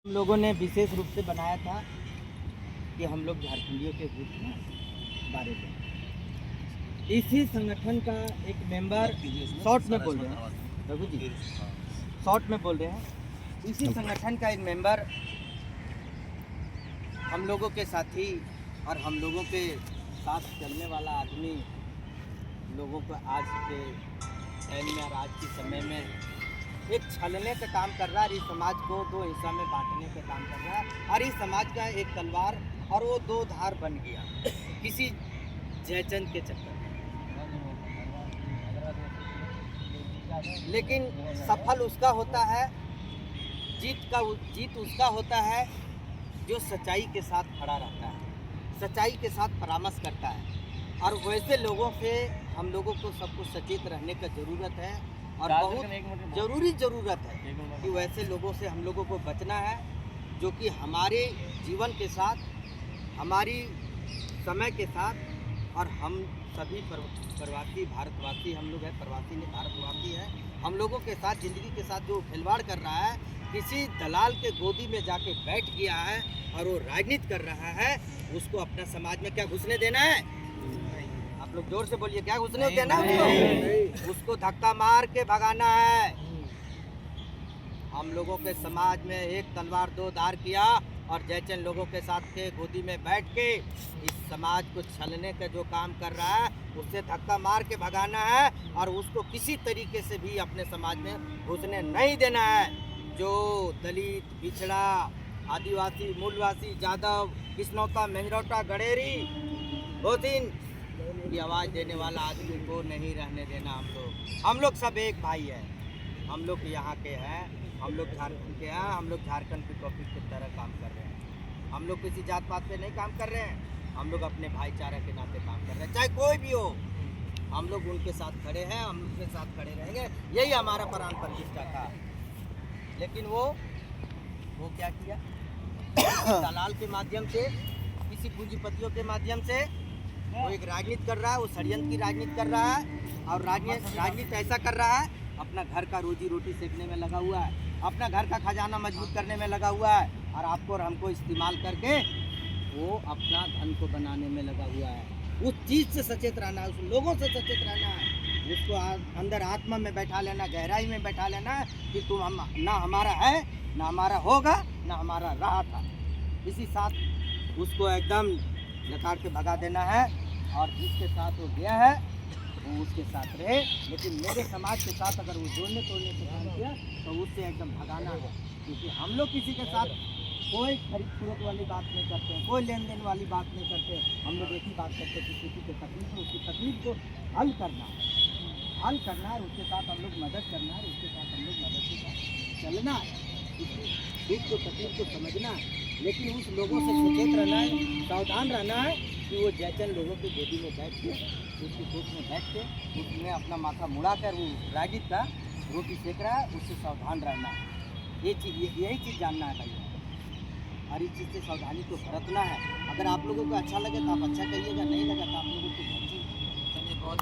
हम लोगों ने विशेष रूप से बनाया था कि हम लोग झारखंडियों के हित में बारे में इसी संगठन का एक मेंबर शॉर्ट में बोल रहे हैं रघु जी, शॉर्ट में बोल रहे हैं। इसी संगठन का एक मेंबर हम लोगों के साथी और हम लोगों के साथ चलने वाला आदमी लोगों को आज के टाइम में और आज के समय में एक छलने का काम कर रहा है। इस समाज को दो हिस्सा में बांटने का काम कर रहा है और इस समाज का एक तलवार और वो दो धार बन गया किसी जयचंद के चक्कर में। लेकिन सफल उसका होता है, जीत उसका होता है जो सच्चाई के साथ खड़ा रहता है, सच्चाई के साथ परामर्श करता है। और वैसे लोगों से हम लोगों को सबको सचेत रहने का ज़रूरत है और बहुत ज़रूरत है कि वैसे लोगों से हम लोगों को बचना है जो कि हमारे जीवन के साथ, हमारी समय के साथ और हम सभी प्रवासी भारतवासी, हम लोग हैं प्रवासी नहीं भारतवासी है, हम लोगों के साथ ज़िंदगी के साथ जो खिलवाड़ कर रहा है, किसी दलाल के गोदी में जाके बैठ गया है और वो राजनीति कर रहा है, उसको अपना समाज में क्या घुसने देना है? आप लोग जोर से बोलिए, क्या घुसने देना है? उसको धक्का मार के भगाना है। हम लोगों के समाज में एक तलवार दो धार किया और जयचंद लोगों के साथ के गोदी में बैठ के इस समाज को छलने का जो काम कर रहा है उससे धक्का मार के भगाना है और उसको किसी तरीके से भी अपने समाज में घुसने नहीं देना है। जो दलित, पिछड़ा, आदिवासी, मूलवासी, जादव, किस्नौता, मेंजरौटा, गडेरी, बोथिन की आवाज़ देने वाला आदमी को नहीं रहने देना। हम लोग सब एक भाई है, हम लोग यहाँ के हैं, हम लोग झारखंड के हैं, हम लोग झारखंड की कॉपी की तरह काम कर रहे हैं। हम लोग किसी जात पात पे नहीं काम कर रहे हैं, हम लोग अपने भाईचारा के नाते काम कर रहे हैं, चाहे कोई भी हो। हम लोग उनके साथ खड़े हैं, हम उनके साथ खड़े रहेंगे, यही हमारा प्राण प्रतिष्ठा था। लेकिन वो क्या किया? दलाल के माध्यम से, किसी पूंजीपतियों के माध्यम से वो एक राजनीति कर रहा है, वो षड्यंत्र की राजनीति कर रहा है और राजनीति ऐसा कर रहा है, अपना घर का रोजी रोटी सेकने में लगा हुआ है, अपना घर का खजाना मजबूत करने में लगा हुआ है और आपको और हमको इस्तेमाल करके वो अपना धन को बनाने में लगा हुआ है। उस चीज़ से सचेत रहना है, उस लोगों से सचेत रहना है, उसको अंदर आत्मा में बैठा लेना, गहराई में बैठा लेना कि तुम ना हमारा है, ना हमारा होगा, ना हमारा रहा था। इसी साथ उसको एकदम लताड़ के भगा देना है और जिसके साथ वो गया है वो उसके साथ रहे। लेकिन मेरे समाज के साथ अगर वो जोड़ने तोड़ने का काम किया तो उससे एकदम भगाना है, क्योंकि हम लोग किसी के साथ कोई खरीद फरोख्त वाली बात नहीं करते हैं, कोई लेन देन वाली बात नहीं करते। हम लोग एक ही बात करते हैं कि किसी की तकलीफ है, उसकी तकलीफ को हल करना है, उसके साथ हम लोग मदद करना है, उसके साथ हम लोग मदद के साथ चलना है, उसकी दुख को तकलीफ को समझना है। लेकिन उस लोगों से सचेत रहना है, सावधान रहना है कि वो जयचंद लोगों की गोदी में बैठ के, उसकी दुख में बैठ के, उसमें अपना माथा मुड़ा कर वो राजनीति का रोटी सेक रहा है, उससे सावधान रहना है। यही चीज़ जानना है भैया, और इस चीज़ से सावधानी को बरतना है। अगर आप लोगों को अच्छा लगे तो आप अच्छा कहिएगा, नहीं लगा तो आप लोगों को बहुत